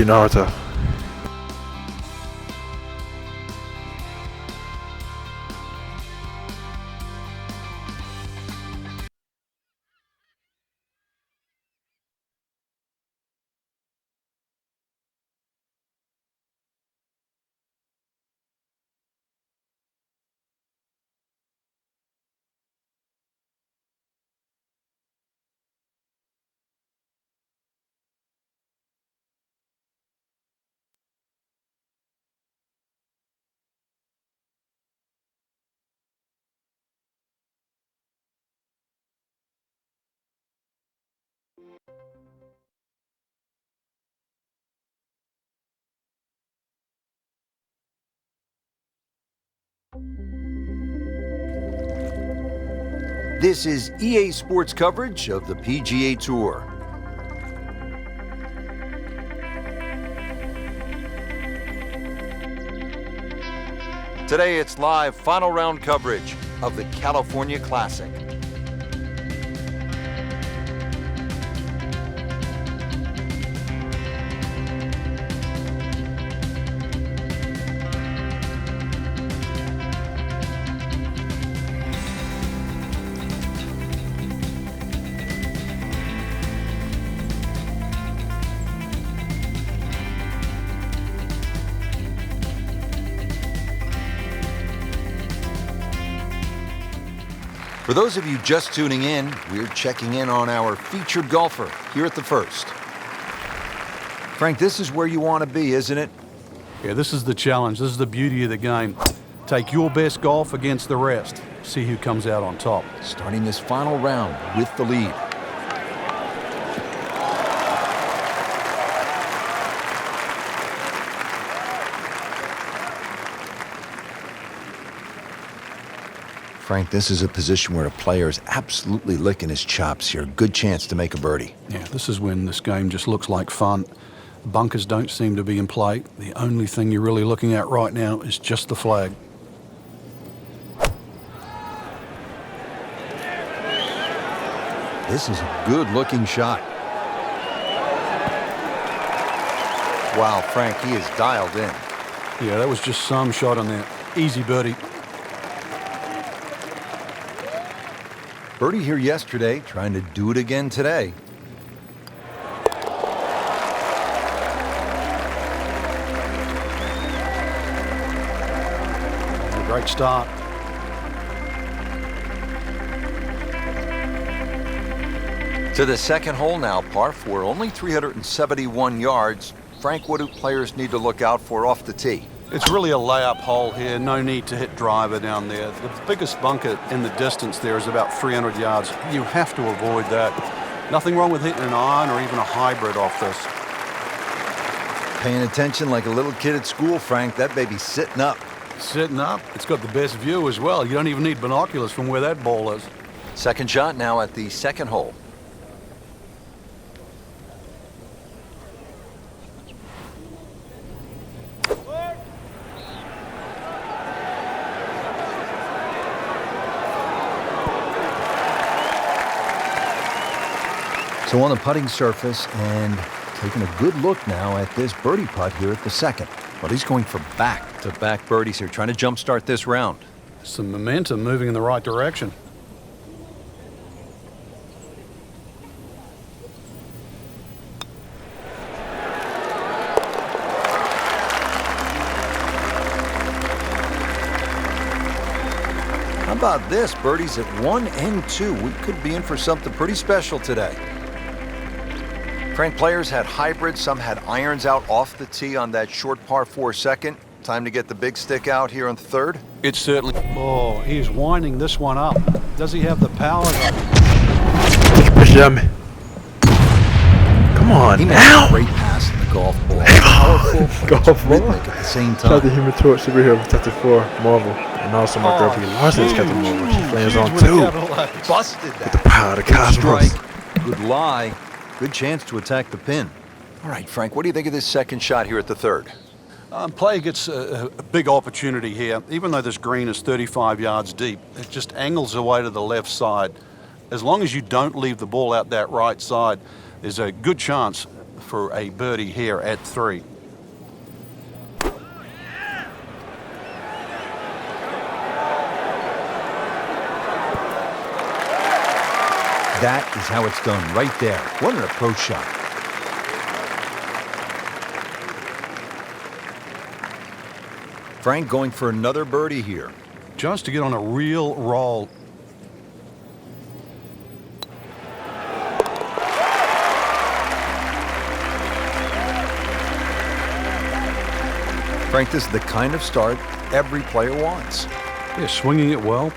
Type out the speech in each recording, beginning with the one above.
Naruto. This is EA Sports coverage of the PGA Tour. Today it's live final round coverage of the California Classic. For those of you just tuning in, we're checking in on our featured golfer here at the First. Frank, this is where you want to be, isn't it? Yeah, this is the challenge. This is the beauty of the game. Take your best golf against the rest. See who comes out on top. Starting this final round with the lead. Frank, this is a position where a player is absolutely licking his chops here. Good chance to make a birdie. Yeah, this is when this game just looks like fun. Bunkers don't seem to be in play. The only thing you're really looking at right now is just the flag. This is a good-looking shot. Wow, Frank, he is dialed in. Yeah, that was just some shot on there. Easy birdie. Birdie here yesterday, trying to do it again today. A great start. To the second hole now, par 4, only 371 yards. Frank, what do players need to look out for off the tee? It's really a layup hole here. No need to hit driver down there. The biggest bunker in the distance there is about 300 yards. You have to avoid that. Nothing wrong with hitting an iron or even a hybrid off this. Paying attention like a little kid at school, Frank. That baby's sitting up. Sitting up. It's got the best view as well. You don't even need binoculars from where that ball is. Second shot now at the second hole. So on the putting surface and taking a good look now at this birdie putt here at the second. Well, he's going for back-to-back birdies here, trying to jumpstart this round. Some momentum moving in the right direction. How about this? Birdies at 1 and 2. We could be in for something pretty special today. Frank, players had hybrids. Some had irons out off the tee on that short par 4 second. Time to get the big stick out here on the third. It's certainly... Oh, he's winding this one up. Does he have the power? Push it on me. Come on, He made now. a great pass in the golf ball. Powerful, Golf ball. rhythmic at the same Shout out to time. Human Torch superhero protected for Marvel. And also my girl, Brie Larson's Captain Marvel. She's playing his own too. Busted that. The power of the Good cosmos. strike, good lie, good chance to attack the pin. All right, Frank, what do you think of this second shot here at the third? Player gets a big opportunity here. Even though this green is 35 yards deep, it just angles away to the left side. As long as you don't leave the ball out that right side, there's a good chance for a birdie here at 3. That is how it's done right there. What an approach shot. Frank going for another birdie here. Just to get on a real roll. Frank, this is the kind of start every player wants. Yeah, swinging it well.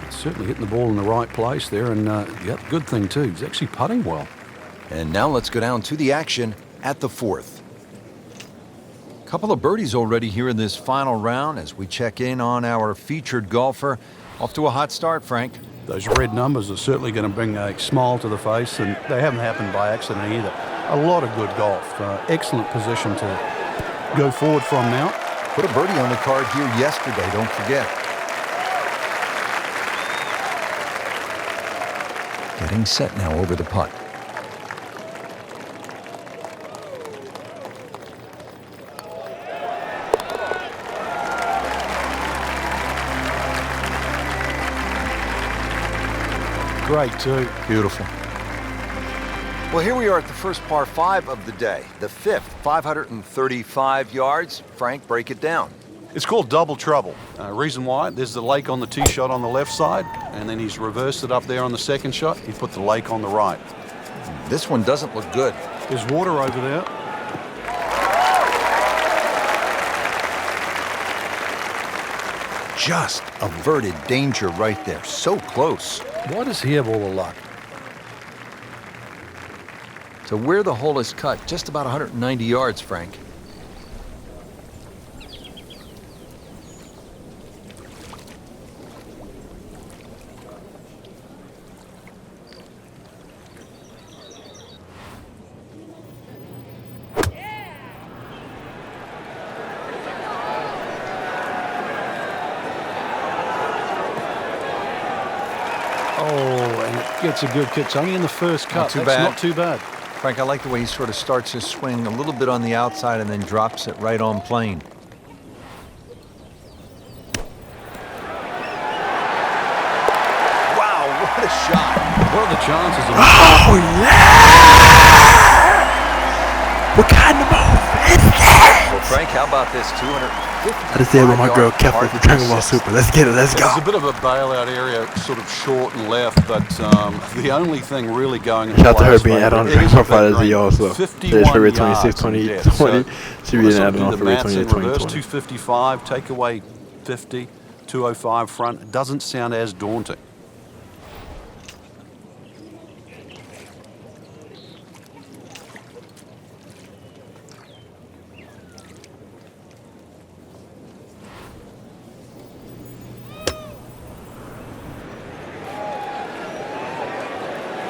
Certainly hitting the ball in the right place there, and yeah, good thing too. He's actually putting well. And now let's go down to the action at the 4th. Couple of birdies already here in this final round as we check in on our featured golfer. Off to a hot start, Frank. Those red numbers are certainly going to bring a smile to the face, and they haven't happened by accident either. A lot of good golf. Excellent position to go forward from now. Put a birdie on the card here yesterday, don't forget. Getting set now over the putt. Great too. Beautiful. Well, here we are at the first par 5 of the day. The 5th, 535 yards. Frank, break it down. It's called double trouble. Reason why, there's the lake on the tee shot on the left side, and then he's reversed it up there on the second shot. He put the lake on the right. This one doesn't look good. There's water over there. Just averted danger right there. So close. Why does he have all the luck? So where the hole is cut, just about 190 yards, Frank. Gets a good kick. It's only in the first cut. Not That's not too bad. Frank, I like the way he sort of starts his swing a little bit on the outside and then drops it right on plane. Wow, what a shot. What are the chances of Oh, yeah! What kind of move is that? Well, Frank, how about this 250? I just said with my girl Kefla from Dragon Ball Super. Let's get it. Let's go. There's a bit of a bailout area, sort of short and left, but the only thing really going in Shout out to her players' being favour added on is Dragon Ball that Fighters green. also. 51 There's February yards 26, in 2020. depth. So She being added do on the February maths in 28, reverse, 2020. 255, take away 50, 205 front. It doesn't sound as daunting.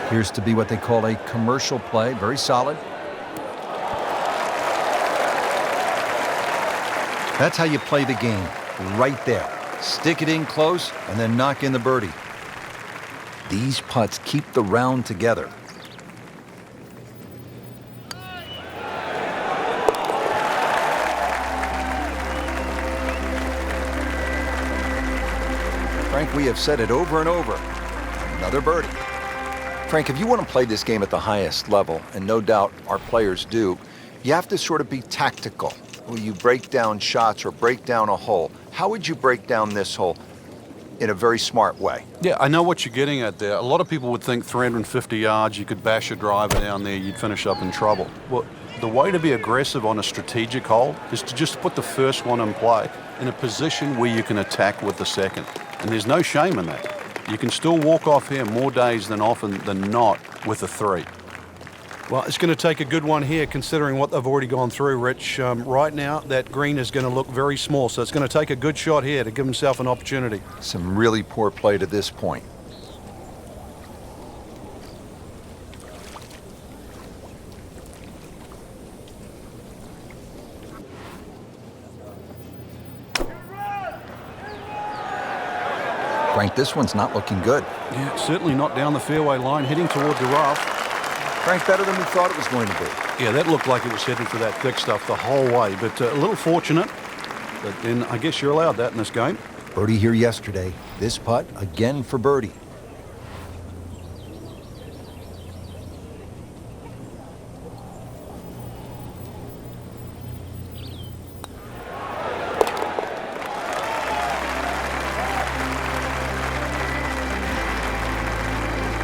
Appears to be what they call a commercial play. Very solid. That's how you play the game. Right there. Stick it in close and then knock in the birdie. These putts keep the round together. Frank, we have said it over and over. Another birdie. Frank, if you want to play this game at the highest level, and no doubt our players do, you have to sort of be tactical. Will you break down shots or break down a hole? How would you break down this hole in a very smart way? Yeah, I know what you're getting at there. A lot of people would think 350 yards, you could bash a driver down there, you'd finish up in trouble. Well, the way to be aggressive on a strategic hole is to just put the first one in play in a position where you can attack with the second. And there's no shame in that. You can still walk off here more days than often than not with a 3. Well, it's going to take a good one here considering what they've already gone through, Rich. Right now, that green is going to look very small, so it's going to take a good shot here to give himself an opportunity. Some really poor play to this point. Frank, this one's not looking good. Yeah, certainly not down the fairway line, heading toward the rough. Frank, better than we thought it was going to be. Yeah, that looked like it was headed for that thick stuff the whole way, but a little fortunate. But then I guess you're allowed that in this game. Birdie here yesterday. This putt again for birdie.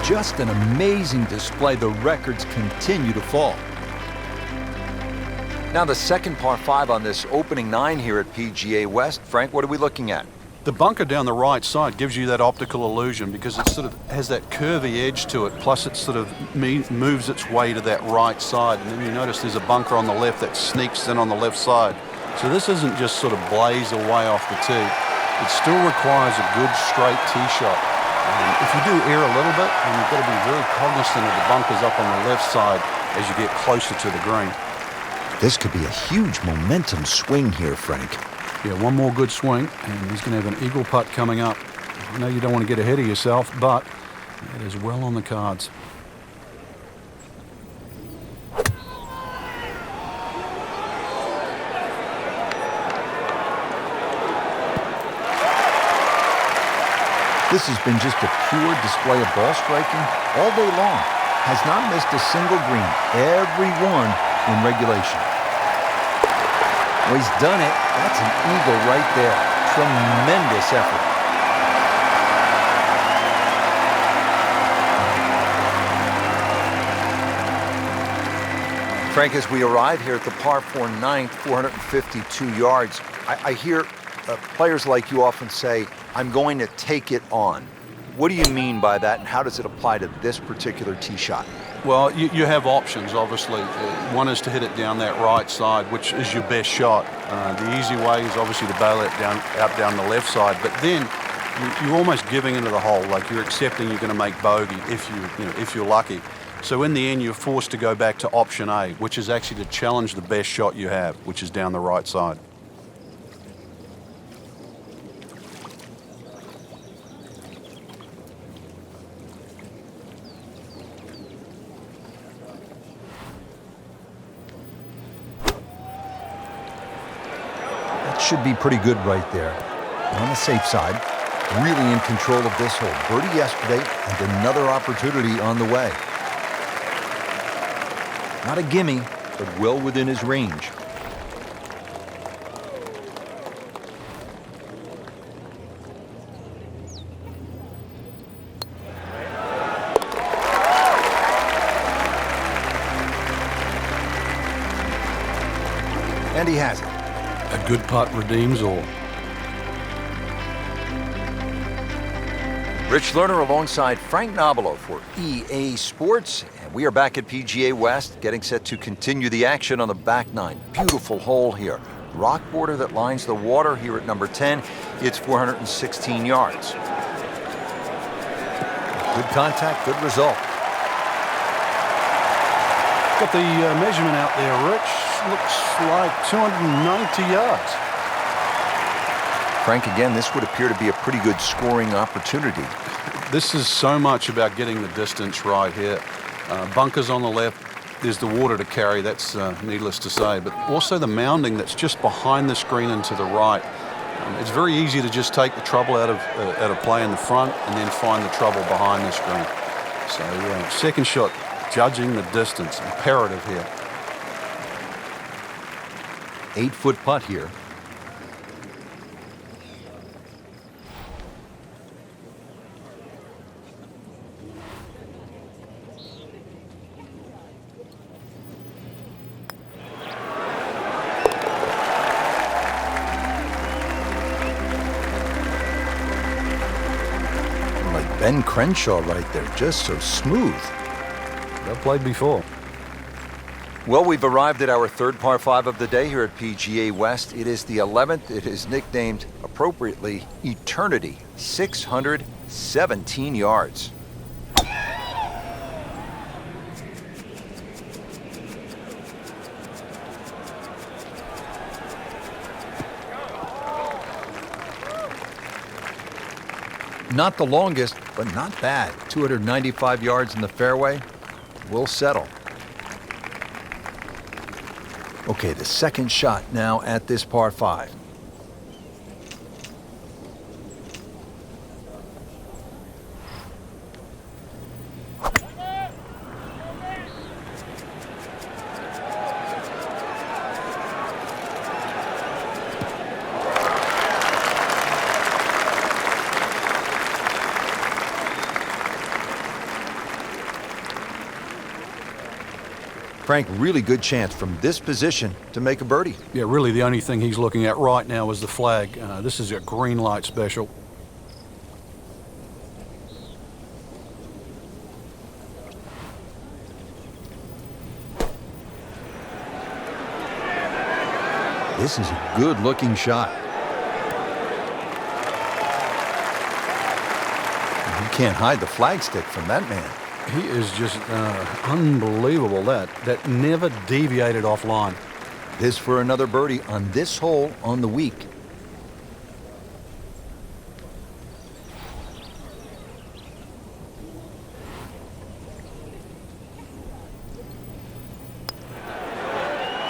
Just an amazing display. The records continue to fall. Now the second par 5 on this opening 9 here at PGA West. Frank, what are we looking at? The bunker down the right side gives you that optical illusion because it sort of has that curvy edge to it, plus it sort of moves its way to that right side. And then you notice there's a bunker on the left that sneaks in on the left side. So this isn't just sort of blaze away off the tee. It still requires a good straight tee shot. If you do err a little bit, then you've got to be very cognizant of the bunkers up on the left side as you get closer to the green. This could be a huge momentum swing here, Frank. Yeah, one more good swing, and he's going to have an eagle putt coming up. I know you don't want to get ahead of yourself, but it is well on the cards. This has been just a pure display of ball striking all day long. Has not missed a single green. Every one in regulation. Well, he's done it. That's an eagle right there. Tremendous effort. Frank, as we arrive here at the par 4 ninth, 452 yards, I hear players like you often say, I'm going to take it on. What do you mean by that, and how does it apply to this particular tee shot? Well, you have options, obviously. One is to hit it down that right side, which is your best shot. The easy way is obviously to bail it out down the left side, but then you're almost giving into the hole, like you're accepting you're going to make bogey if you're lucky. So in the end, you're forced to go back to option A, which is actually to challenge the best shot you have, which is down the right side. Should be pretty good right there. On the safe side, really in control of this hole. Birdie yesterday and another opportunity on the way. Not a gimme, but well within his range. And he has it. A good putt redeems all. Rich Lerner alongside Frank Nobilo for EA Sports. And we are back at PGA West, getting set to continue the action on the back 9. Beautiful hole here. Rock border that lines the water here at number 10. It's 416 yards. Good contact, good result. Got the measurement out there, Rich. Looks like 290 yards. Frank, again, this would appear to be a pretty good scoring opportunity. This is so much about getting the distance right here. Bunkers on the left, there's the water to carry, that's needless to say, but also the mounding that's just behind the screen and to the right. It's very easy to just take the trouble out of play in the front and then find the trouble behind the screen. So second shot, judging the distance, imperative here. 8-foot putt here. Like Ben Crenshaw right there, just so smooth. Well played before. Well, we've arrived at our third par 5 of the day here at PGA West. It is the 11th. It is nicknamed, appropriately, Eternity. 617 yards. Not the longest, but not bad. 295 yards in the fairway. will settle. Okay, the second shot now at this par 5. Frank, really good chance from this position to make a birdie. Yeah, really the only thing he's looking at right now is the flag. This is a green light special. This is a good-looking shot. You can't hide the flagstick from that man. He is just unbelievable. That never deviated offline. This for another birdie on this hole on the week.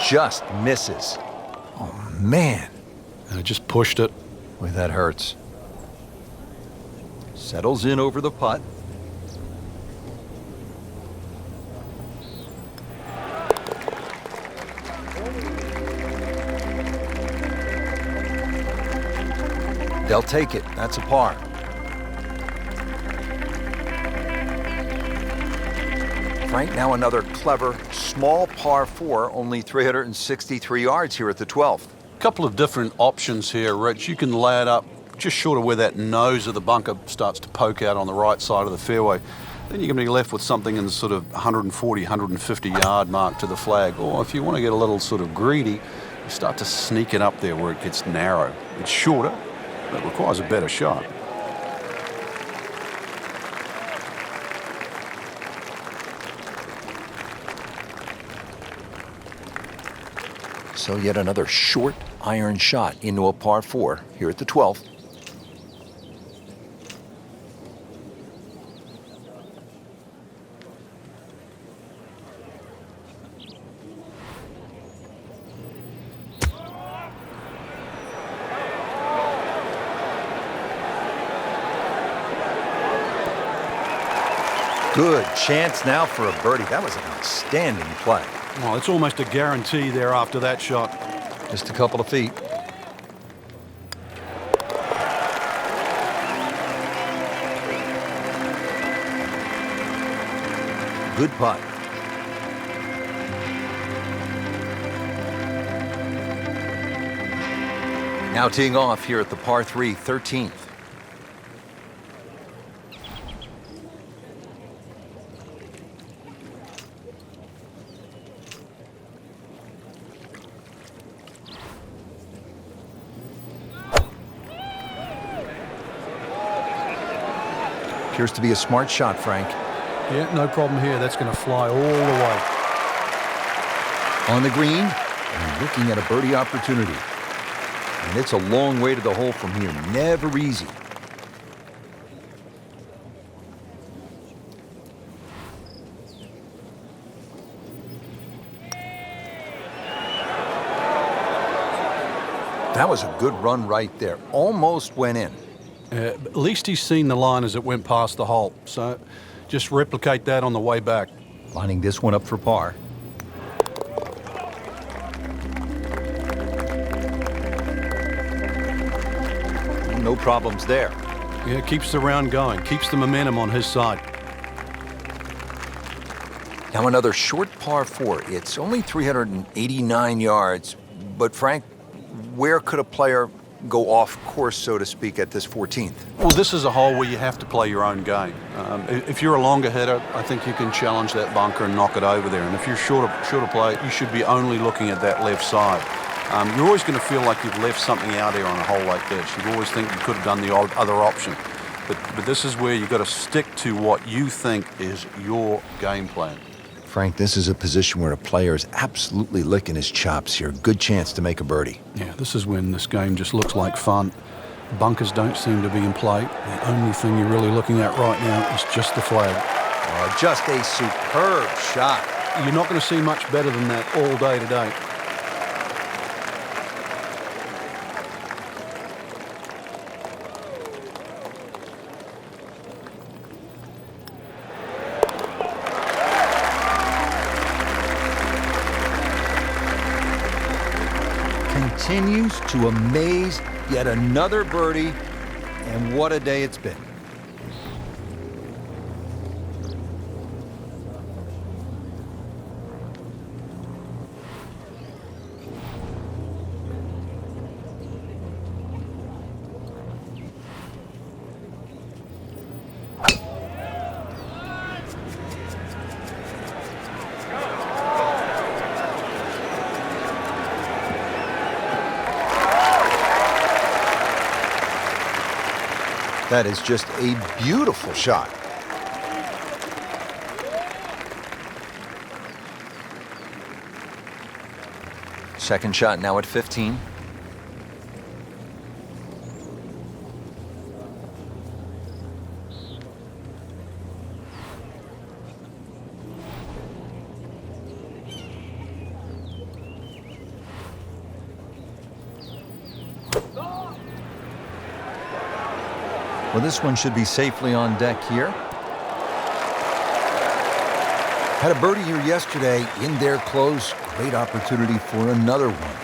Just misses. Oh, man. Just pushed it. Boy, that hurts. Settles in over the putt. They'll take it. That's a par. Frank, now another clever, small par 4, only 363 yards here at the 12th. Couple of different options here, Rich. You can lay it up just short of where that nose of the bunker starts to poke out on the right side of the fairway. Then you're going to be left with something in the sort of 140, 150 yard mark to the flag. Or if you want to get a little sort of greedy, you start to sneak it up there where it gets narrow. It's shorter. That requires a better shot. So yet another short iron shot into a par 4 here at the 12th. Good chance now for a birdie. That was an outstanding play. Well, it's almost a guarantee there after that shot. Just a couple of feet. Good putt. Now teeing off here at the par 3, 13th. Appears to be a smart shot, Frank. Yeah, no problem here. That's going to fly all the way. On the green, and looking at a birdie opportunity. And it's a long way to the hole from here. Never easy. That was a good run right there. Almost went in. At least he's seen the line as it went past the hole. So just replicate that on the way back. Lining this one up for par. No problems there. Yeah, keeps the round going, keeps the momentum on his side. Now another short par 4. It's only 389 yards, but Frank, where could a player go off course, so to speak, at this 14th? Well, this is a hole where you have to play your own game. If you're a longer hitter, I think you can challenge that bunker and knock it over there. And if you're shorter play, you should be only looking at that left side. You're always going to feel like you've left something out there on a hole like this. You always think you could have done the other option. But this is where you've got to stick to what you think is your game plan. Frank, this is a position where a player is absolutely licking his chops here. Good chance to make a birdie. Yeah, this is when this game just looks like fun. Bunkers don't seem to be in play. The only thing you're really looking at right now is just the flag. Just a superb shot. You're not going to see much better than that all day today. Continues to amaze. Yet another birdie, and what a day it's been. That is just a beautiful shot. Second shot now at 15. Well, this one should be safely on deck here. Had a birdie here yesterday in there close. Great opportunity for another one.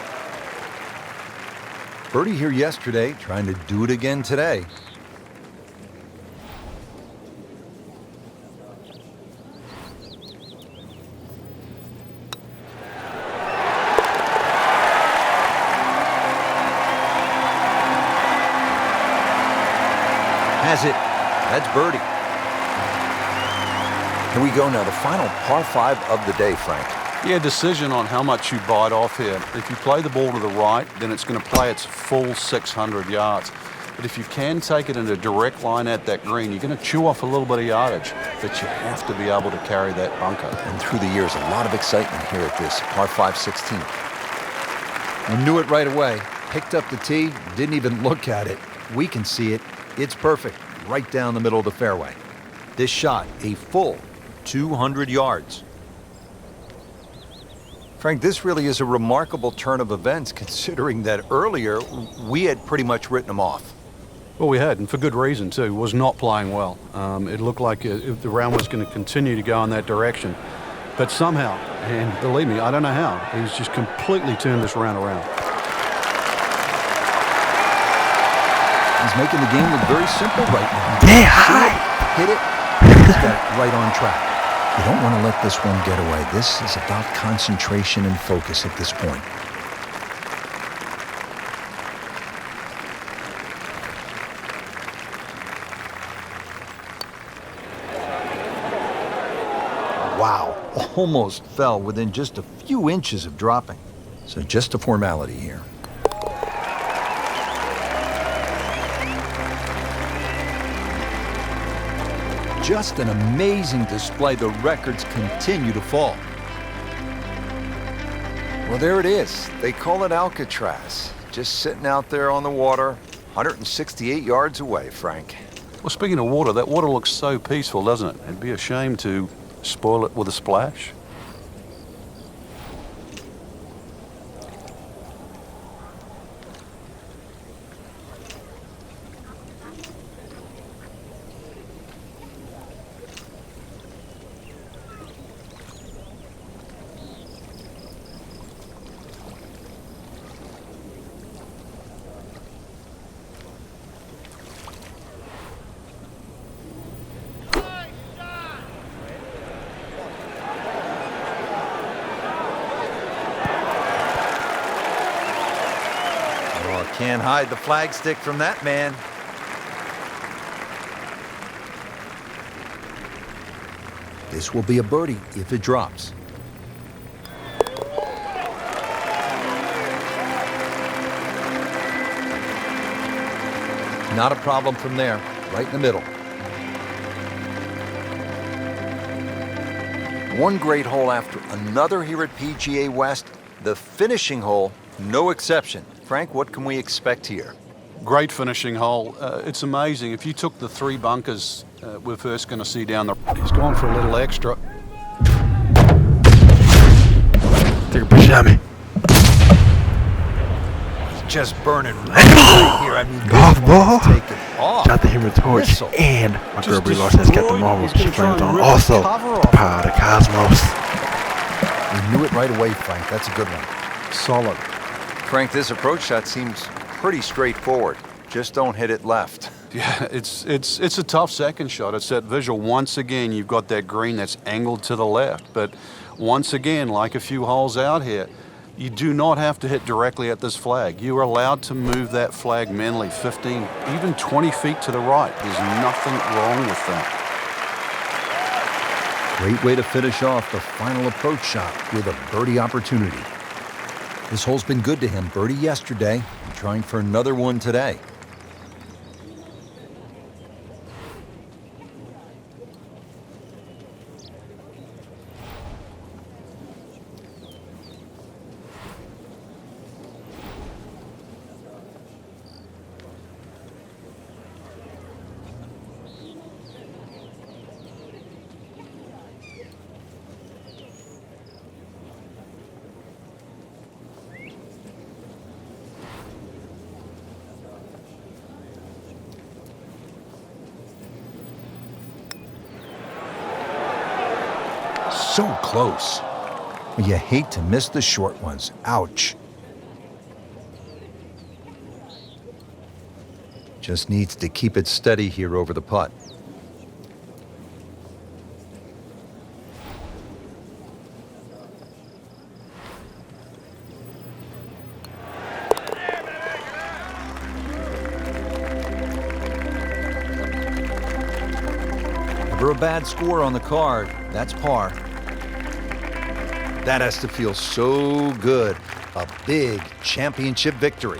Birdie here yesterday, trying to do it again today. Has it. That's birdie. Here we go now, the final par 5 of the day, Frank. Yeah, decision on how much you bite off here. If you play the ball to the right, then it's going to play its full 600 yards. But if you can take it in a direct line at that green, you're going to chew off a little bit of yardage, but you have to be able to carry that bunker. And through the years, a lot of excitement here at this par 5 16. We knew it right away. Picked up the tee, didn't even look at it. We can see it. It's perfect, right down the middle of the fairway. This shot, a full 200 yards. Frank, this really is a remarkable turn of events, considering that earlier we had pretty much written him off. Well, we had, and for good reason, too. Was not playing well. It looked like the round was going to continue to go in that direction. But somehow, and believe me, I don't know how, he's just completely turned this round around. He's making the game look very simple right now. Yeah, high. Hit it. He's got it right on track. You don't want to let this one get away. This is about concentration and focus at this point. Wow, almost fell within just a few inches of dropping. So just a formality here. Just an amazing display. The records continue to fall. Well, there it is. They call it Alcatraz. Just sitting out there on the water, 168 yards away, Frank. Well, speaking of water, that water looks so peaceful, doesn't it? It'd be a shame to spoil it with a splash. Can't hide the flagstick from that man. This will be a birdie if it drops. Not a problem from there, right in the middle. One great hole after another here at PGA West. The finishing hole, no exception. Frank, what can we expect here? Great finishing hole. It's amazing. If you took the 3 bunkers we're first going to see down the... He's gone for a little extra. Take a picture of me. Just burning right here. I mean, Golf ball. take it off. Shot the Human Torch. Missile. And my girl Just Brie Larson has Captain destroyed. Marvel. He's She gonna try flames and on rip also the cover the off. power of the cosmos. You knew it right away, Frank. That's a good one. Solid. Frank, this approach shot seems pretty straightforward. Just don't hit it left. Yeah, it's a tough second shot. It's that visual. Once again, you've got that green that's angled to the left. But once again, like a few holes out here, you do not have to hit directly at this flag. You are allowed to move that flag mentally 15, even 20 feet to the right. There's nothing wrong with that. Great way to finish off the final approach shot with a birdie opportunity. This hole's been good to him. Birdie yesterday, trying for another one today. So close. You hate to miss the short ones. Ouch. Just needs to keep it steady here over the putt. Never a bad score on the card. That's par. That has to feel so good. A big championship victory.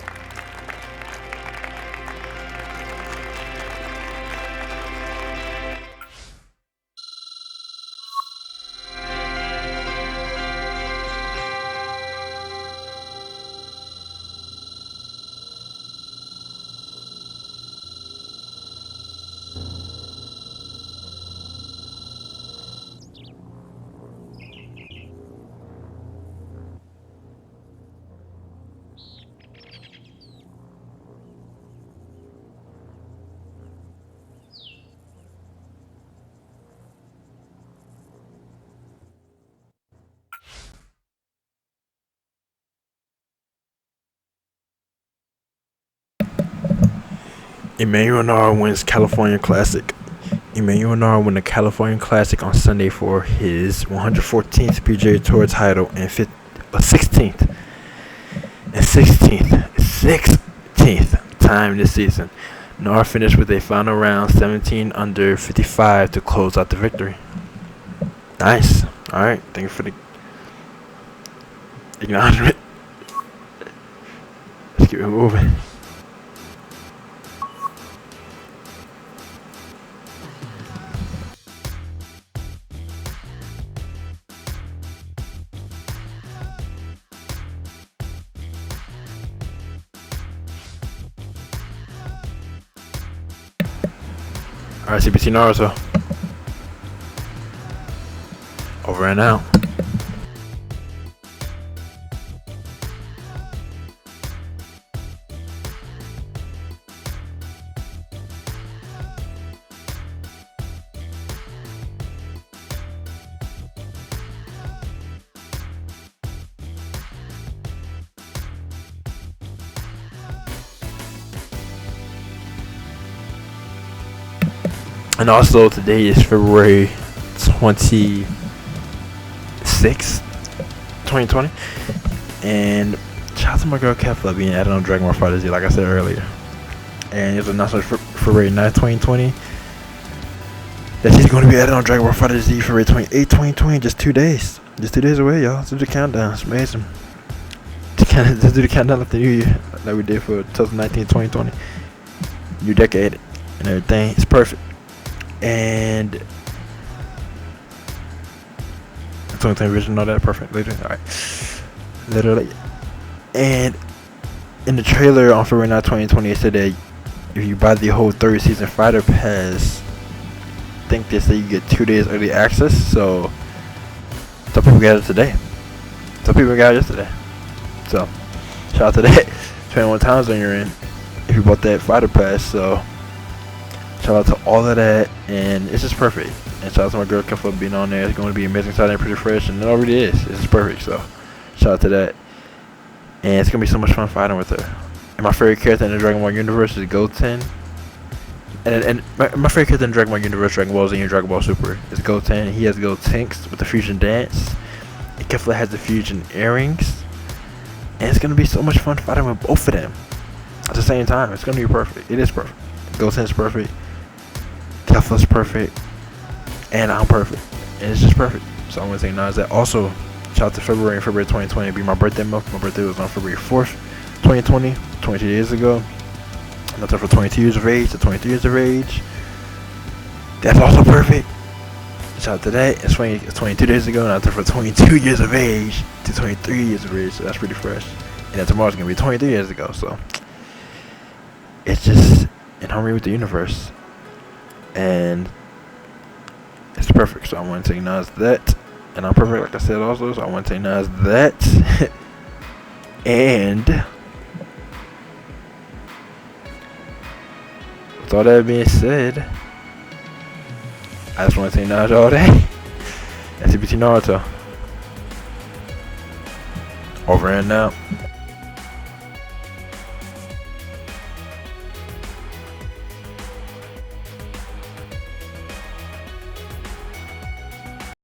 Emmanuel Nara wins California Classic. Emmanuel Nara won the California Classic on Sunday for his 114th PGA Tour title and 16th time this season. Nara finished with a final round 17 under 55 to close out the victory. Nice. All right. Thank you for the acknowledgement. Let's keep it moving. All right, CBC Naruto. Over and out. And also today is February 26th, 2020. And shout out to my girl Kefla being added on Dragon Ball FighterZ, like I said earlier. And it's announced for February 9th, 2020 that she's going to be added on Dragon Ball FighterZ February 28th, 2020. Just 2 days. Just 2 days away, y'all. Let's do the countdown. It's amazing. Let's do the countdown of the new year like we did for 2019, 2020. New decade and everything. It's perfect. And 2020 vision, all that perfect. Literally, all right. Literally, and in the trailer on February 9, 2020, it said that if you buy the whole third season fighter pass, I think they say you get 2 days early access. So some people got it today. Some people got it yesterday. So shout out to that. 21 time zone you're in if you bought that fighter pass. So shout out to all of that, and it's just perfect. And shout out to my girl Kev for being on there. It's going to be amazing, exciting, and pretty fresh, and it already is. It's just perfect. So shout out to that. And it's going to be so much fun fighting with her. And my favorite character in the Dragon Ball universe is Goten. And my favorite character in the Dragon Ball universe, Dragon Ball Z and Dragon Ball Super, is Goten. He has Gotenks with the fusion dance. And Kefla has the fusion earrings. And it's going to be so much fun fighting with both of them at the same time. It's going to be perfect. It is perfect. Goten's perfect. Kefla's perfect. And I'm perfect. And it's just perfect. So I'm going to say now is that. Also, shout out to February 2020 be my birthday month. My birthday was on February 4th, 2020, 22 years ago. And that's for 22 years of age to 23 years of age. That's also perfect. Shout out to that. It's 22 days ago, and that's for 22 years of age to 23 years of age. So that's pretty fresh. And then tomorrow's going to be 23 years ago. So it's just in harmony with the universe. And it's perfect. So I want to take Nas that. And I'm perfect, like I said also. So I want to take Nas that. And with all that being said, I just want to say Nas all day. And CBT Naruto. Over and out.